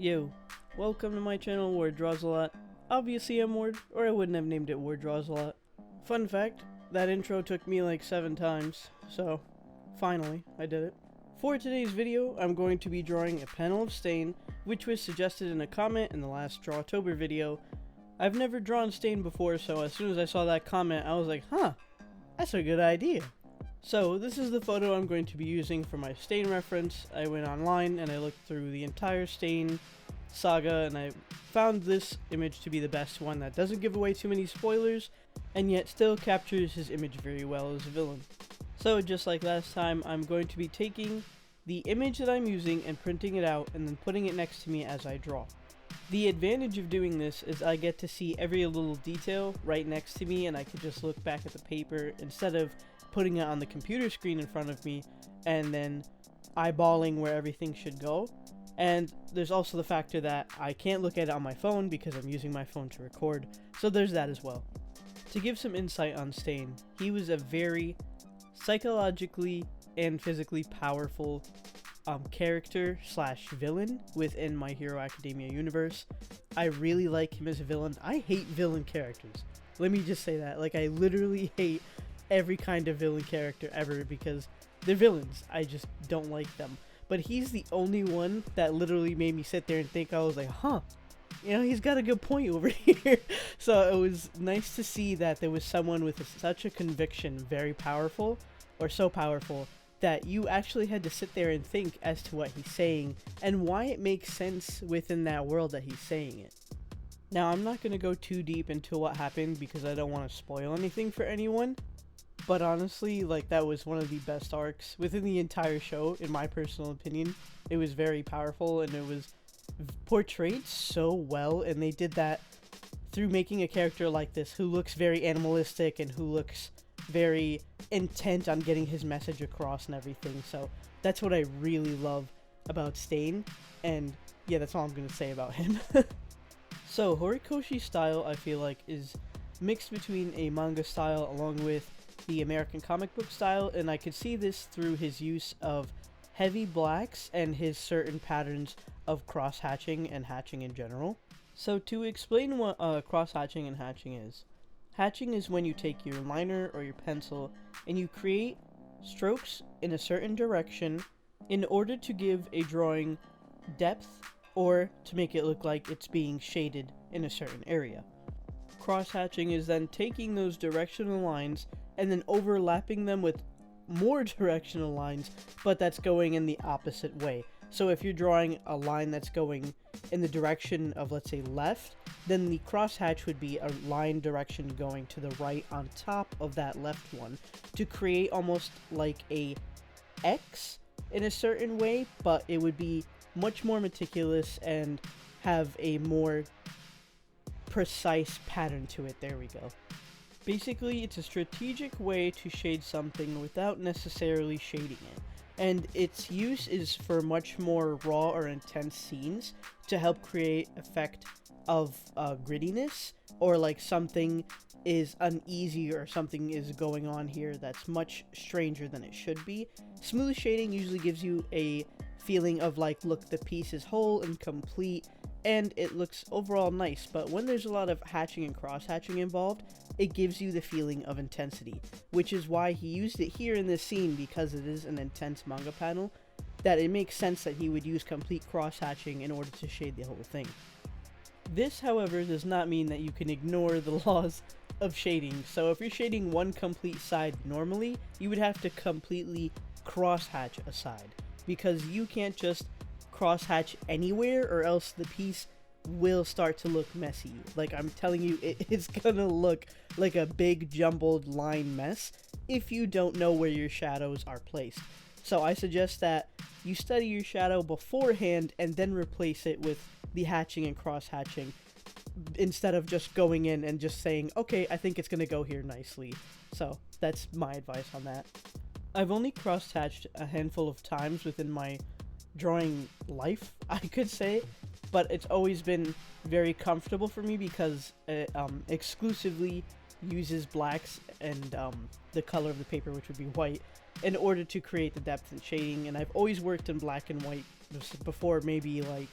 Yo, welcome to my channel Ward Draws a Lot. Obviously I'm Ward, or I wouldn't have named it Ward Draws a Lot. Fun fact, that intro took me like 7 times, so finally I did it. For today's video, I'm going to be drawing a panel of Stain, which was suggested in a comment in the last Drawtober video. I've never drawn Stain before, so as soon as I saw that comment, I was like, huh, that's a good idea. So this is the photo I'm going to be using for my Stain reference. I went online and I looked through the entire Stain saga and I found this image to be the best one that doesn't give away too many spoilers and yet still captures his image very well as a villain. So just like last time, I'm going to be taking the image that I'm using and printing it out and then putting it next to me as I draw. The advantage of doing this is I get to see every little detail right next to me and I can just look back at the paper instead of putting it on the computer screen in front of me and then eyeballing where everything should go. And there's also the factor that I can't look at it on my phone because I'm using my phone to record, so there's that as well. To give some insight on Stain, he was a very psychologically and physically powerful character slash villain within My Hero Academia universe. I really like him as a villain. I hate villain characters. Let me just say that. Like, I literally hate every kind of villain character ever because they're villains. I just don't like them. But he's the only one that literally made me sit there and think. I was like, huh, you know, he's got a good point over here. So it was nice to see that there was someone with such a conviction, very powerful, or so powerful, that you actually had to sit there and think as to what he's saying and why it makes sense within that world that he's saying it. Now, I'm not going to go too deep into what happened because I don't want to spoil anything for anyone. But honestly, like, that was one of the best arcs within the entire show, in my personal opinion. It was very powerful, and it was portrayed so well, and they did that through making a character like this who looks very animalistic and who looks very intent on getting his message across and everything. So that's what I really love about Stain, and yeah, that's all I'm going to say about him. So Horikoshi's style, I feel like, is mixed between a manga style along with the American comic book style, and I could see this through his use of heavy blacks and his certain patterns of cross-hatching and hatching in general. So to explain what cross-hatching and hatching is when you take your liner or your pencil and you create strokes in a certain direction in order to give a drawing depth or to make it look like it's being shaded in a certain area. Cross-hatching is then taking those directional lines and then overlapping them with more directional lines, but that's going in the opposite way. So if you're drawing a line that's going in the direction of, let's say, left, then the crosshatch would be a line direction going to the right on top of that left one to create almost like a X in a certain way, but it would be much more meticulous and have a more precise pattern to it. There we go. Basically, it's a strategic way to shade something without necessarily shading it, and its use is for much more raw or intense scenes to help create effect of grittiness, or like something is uneasy or something is going on here that's much stranger than it should be. Smooth shading usually gives you a feeling of like, look, the piece is whole and complete and it looks overall nice, but when there's a lot of hatching and cross-hatching involved, it gives you the feeling of intensity, which is why he used it here in this scene, because it is an intense manga panel, that it makes sense that he would use complete cross-hatching in order to shade the whole thing. This, however, does not mean that you can ignore the laws of shading, so if you're shading one complete side normally, you would have to completely cross-hatch a side, because you can't just cross-hatch anywhere or else the piece will start to look messy. Like, I'm telling you, it's gonna look like a big jumbled line mess if you don't know where your shadows are placed. So I suggest that you study your shadow beforehand and then replace it with the hatching and cross-hatching instead of just going in and just saying, okay, I think it's gonna go here nicely. So that's my advice on that. I've only cross-hatched a handful of times within my drawing life, I could say, but it's always been very comfortable for me because it exclusively uses blacks and the color of the paper, which would be white, in order to create the depth and shading. And I've always worked in black and white before, maybe like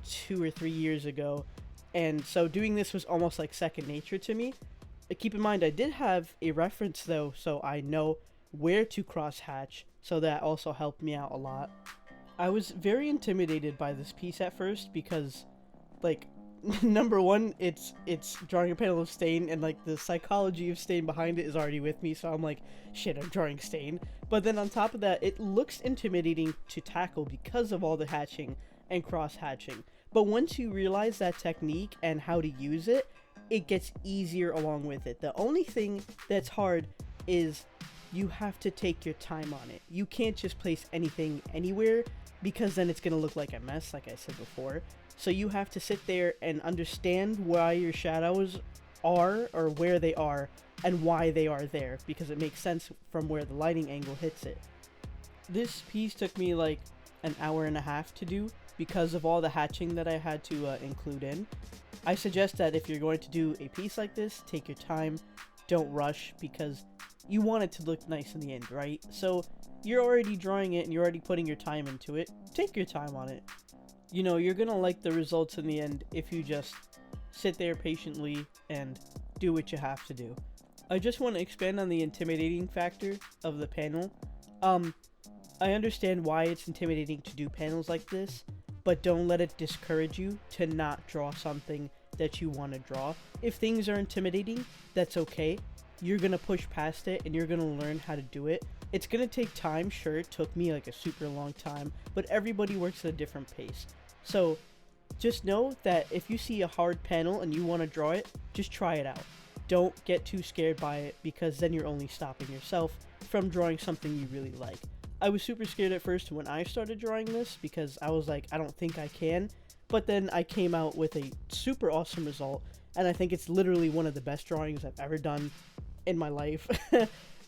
2 or 3 years ago, and so doing this was almost like second nature to me. Keep in mind, I did have a reference though, so I know where to cross hatch, so that also helped me out a lot. I was very intimidated by this piece at first because, like, number one, it's drawing a panel of stain, and like the psychology of stain behind it is already with me, so I'm like, shit, I'm drawing stain. But then on top of that, it looks intimidating to tackle because of all the hatching and cross hatching. But once you realize that technique and how to use it, it gets easier along with it. The only thing that's hard is you have to take your time on it. You can't just place anything anywhere, because then it's going to look like a mess, like I said before. So you have to sit there and understand why your shadows are, or where they are, and why they are there, because it makes sense from where the lighting angle hits it. This piece took me like an hour and a half to do because of all the hatching that I had to include in. I suggest that if you're going to do a piece like this, take your time, don't rush, because you want it to look nice in the end, right? So you're already drawing it and you're already putting your time into it. Take your time on it. You know, you're gonna like the results in the end if you just sit there patiently and do what you have to do. I just want to expand on the intimidating factor of the panel. I understand why it's intimidating to do panels like this, but don't let it discourage you to not draw something that you want to draw. If things are intimidating, that's okay. You're gonna push past it and you're gonna learn how to do it. It's gonna take time, sure, it took me like a super long time, but everybody works at a different pace. So just know that if you see a hard panel and you want to draw it, just try it out. Don't get too scared by it, because then you're only stopping yourself from drawing something you really like. I was super scared at first when I started drawing this, because I was like, I don't think I can, but then I came out with a super awesome result, and I think it's literally one of the best drawings I've ever done in my life.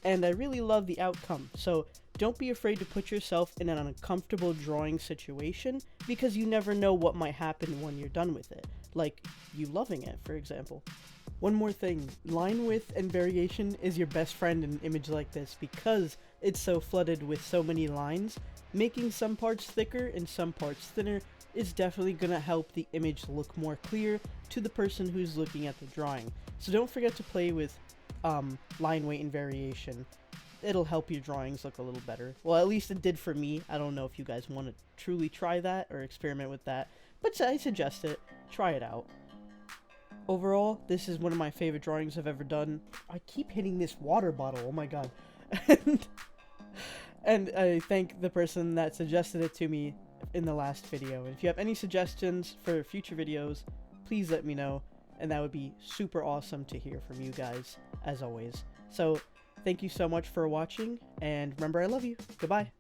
And I really love the outcome. So don't be afraid to put yourself in an uncomfortable drawing situation, because you never know what might happen when you're done with it. Like you loving it, for example. One more thing, line width and variation is your best friend in an image like this, because it's so flooded with so many lines. Making some parts thicker and some parts thinner is definitely going to help the image look more clear to the person who's looking at the drawing. So don't forget to play with line weight and variation. It'll help your drawings look a little better. Well, at least it did for me. I don't know if you guys want to truly try that or experiment with that, but I suggest it. Try it out. Overall, this is one of my favorite drawings I've ever done. I keep hitting this water bottle, oh my god. And I thank the person that suggested it to me in the last video. And if you have any suggestions for future videos, please let me know, and that would be super awesome to hear from you guys, as always. So, thank you so much for watching, and remember, I love you. Goodbye.